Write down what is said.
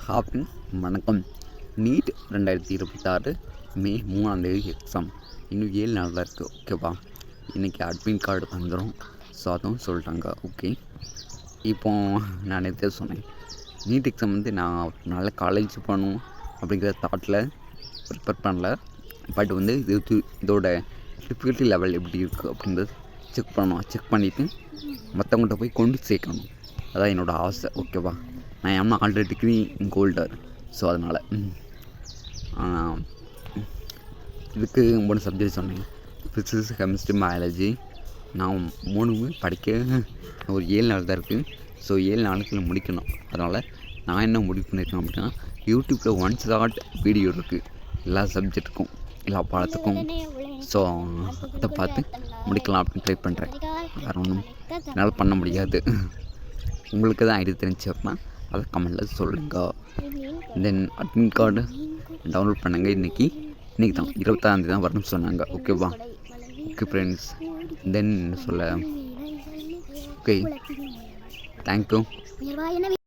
Happy வணக்கம். NEET 2026 மே 3 exam. இன்னும் 7 நாள் தான் இருக்குது. ஓகேவா? இன்றைக்கி அட்மிட் கார்டு வந்துடும். ஸோ அதுவும் சொல்லிட்டாங்க. ஓகே, இப்போது நான் நேற்றே சொன்னேன், நீட் எக்ஸாம் நான் நல்ல காலேஜ் போகணும் அப்படிங்கிற தாட்டில் ப்ரிப்பேர் பண்ணல. பட் இதோட டிஃபிகல்ட்டி லெவல் எப்படி இருக்குது அப்படின்றது செக் பண்ணிவிட்டு மற்றவங்கள்ட்ட போய் கொண்டு சேர்க்கணும். அதான் என்னோடய ஆசை. ஓகேவா? நான் ஏன்னா ஆல்ரெடி டிகிரி கோல்டர். ஸோ அதனால் இதுக்கு 3 சப்ஜெக்ட் சொன்னேன். Physics, chemistry, biology. நான் 3 படிக்க ஒரு 7 நாள் தான் இருக்குது. ஸோ 7 நாளுக்குள்ள முடிக்கணும். அதனால் நான் என்ன முடிவு பண்ணியிருக்கேன் அப்படின்னா, யூடியூப்பில் 1 ஷார்ட் வீடியோ இருக்குது எல்லா சப்ஜெக்ட்டுக்கும், எல்லா பாடத்துக்கும். ஸோ அதை பார்த்து முடிக்கலாம் அப்படின்னு ட்ரை பண்ணுறேன். வேறு ஒன்றும் என்னால் பண்ண முடியாது. உங்களுக்கு தான் ஐடியா தெரிஞ்சு அப்படின்னா அதை கமெண்டில் சொல்லுங்கள். தென் அட்மிட் கார்டு டவுன்லோட் பண்ணுங்கள். இன்றைக்கி தான் 26 தான் வரணும்னு சொன்னாங்க. ஓகேவா? ஓகே ஃப்ரெண்ட்ஸ், தென் சொல்ல ஓகே, தேங்க்யூ.